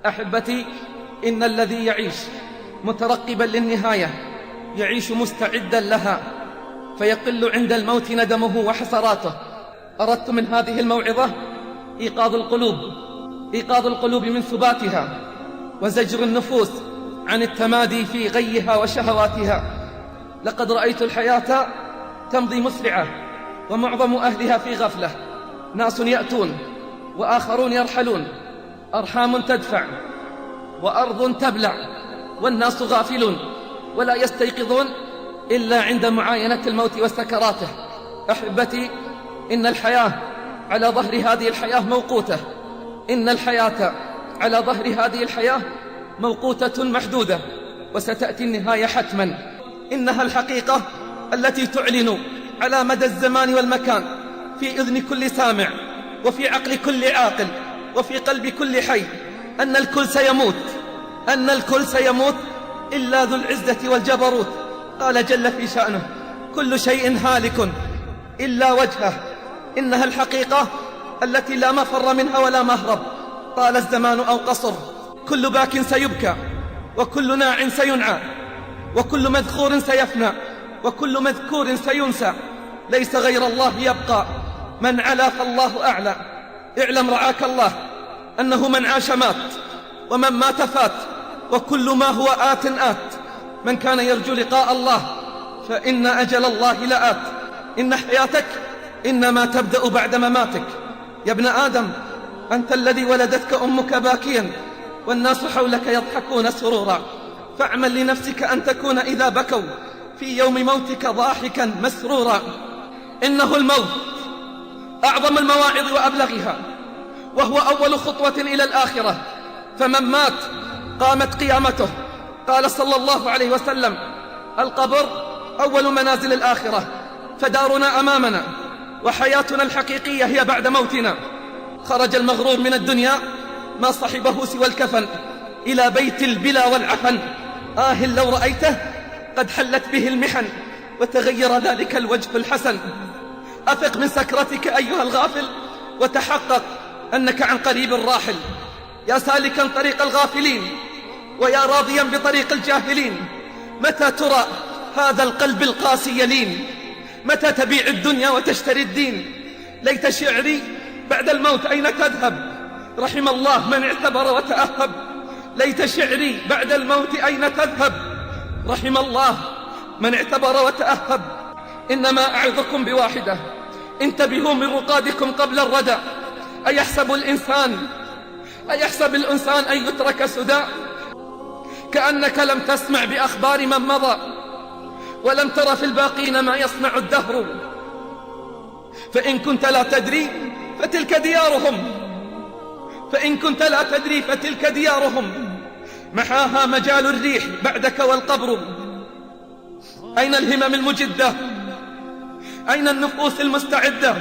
أحبتي، إن الذي يعيش مترقبا للنهاية يعيش مستعدا لها، فيقل عند الموت ندمه وحسراته. أردت من هذه الموعظة إيقاظ القلوب من ثباتها، وزجر النفوس عن التمادي في غيها وشهواتها. لقد رأيت الحياة تمضي مسرعة، ومعظم أهلها في غفلة. ناس يأتون وآخرون يرحلون، أرحام تدفع وأرض تبلع، والناس غافلون ولا يستيقظون إلا عند معاينة الموت وسكراته. أحبتي، إن الحياة على ظهر هذه الحياة موقوتة، إن الحياة على ظهر هذه الحياة موقوتة محدودة، وستأتي النهاية حتما. إنها الحقيقة التي تعلن على مدى الزمان والمكان في إذن كل سامع، وفي عقل كل عاقل، وفي قلب كل حي، أن الكل سيموت إلا ذو العزة والجبروت. قال جل في شأنه: كل شيء هالك إلا وجهه. إنها الحقيقة التي لا مفر منها ولا مهرب، طال الزمان أو قصر. كل باك سيبكى، وكل ناع سينعى، وكل مذخور سيفنى، وكل مذكور سينسى. ليس غير الله يبقى، من علا فالله أعلى. اعلم رعاك الله أنه من عاش مات، ومن مات فات، وكل ما هو آت. من كان يرجو لقاء الله فإن أجل الله لآت. إن حياتك إنما تبدأ بعد مماتك. يا ابن آدم، أنت الذي ولدتك أمك باكيا، والناس حولك يضحكون سرورا. فاعمل لنفسك أن تكون إذا بكوا في يوم موتك ضاحكا مسرورا. إنه الموت أعظم المواعظ وأبلغها، وهو أول خطوة إلى الآخرة. فمن مات قامت قيامته. قال صلى الله عليه وسلم: القبر أول منازل الآخرة، فدارنا أمامنا، وحياتنا الحقيقية هي بعد موتنا. خرج المغرور من الدنيا ما صحبه سوى الكفن إلى بيت البلا والعفن. لو رأيته قد حلت به المحن، وتغير ذلك الوجه الحسن. أفق من سكرتك أيها الغافل، وتحقق أنك عن قريب راحل. يا سالكا طريق الغافلين، ويا راضيا بطريق الجاهلين، متى ترى هذا القلب القاسي يلين؟ متى تبيع الدنيا وتشتري الدين؟ ليت شعري بعد الموت أين تذهب؟ رحم الله من اعتبر وتأهب. ليت شعري بعد الموت أين تذهب؟ رحم الله من اعتبر وتأهب. إنما أعظكم بواحدة: انتبهوا من رقادكم قبل الردى. أيحسب الإنسان أن يترك سدى؟ كأنك لم تسمع بأخبار من مضى، ولم تر في الباقين ما يصنع الدهر. فإن كنت لا تدري فتلك ديارهم، محاها مجال الريح بعدك والقبر. أين الهمم المجدة؟ أين النفوس المستعدة؟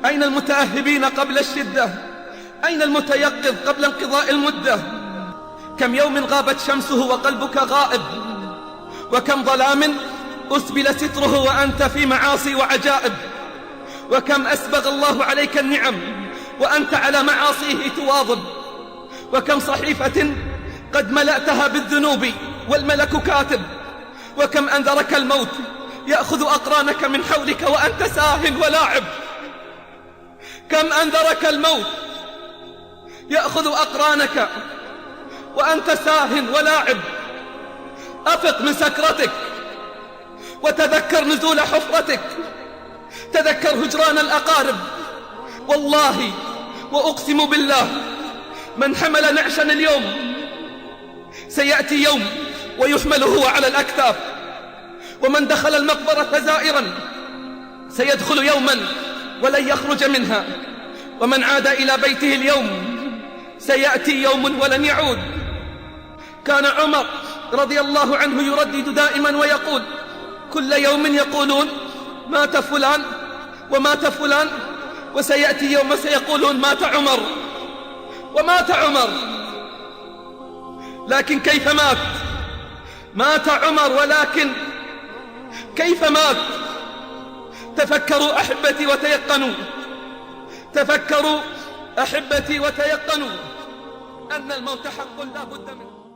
أين المتأهبين قبل الشدة؟ أين المتيقظ قبل انقضاء المدة؟ كم يوم غابت شمسه وقلبك غائب، وكم ظلام أسبل ستره وأنت في معاصي وعجائب، وكم أسبغ الله عليك النعم وأنت على معاصيه تواظب، وكم صحيفة قد ملأتها بالذنوب والملك كاتب، وكم أنذرك الموت يأخذ أقرانك من حولك وأنت ساه ولاعب. كم أنذرك الموت يأخذ أقرانك وأنت ساه ولاعب. أفق من سكرتك، وتذكر نزول حفرتك، تذكر هجران الأقارب. والله وأقسم بالله، من حمل نعشا اليوم سيأتي يوم ويحمل هو على الأكتاف، ومن دخل المقبرة زائرا سيدخل يوما ولن يخرج منها، ومن عاد إلى بيته اليوم سيأتي يوم ولن يعود. كان عمر رضي الله عنه يردد دائما ويقول: كل يوم يقولون مات فلان ومات فلان، وسيأتي يوم سيقولون مات عمر ومات عمر. لكن كيف مات؟ مات عمر، ولكن كيف مات؟ تفكروا أحبتي وتيقنوا، تفكروا أحبتي وتيقنوا أن الموت حق لا بد منه.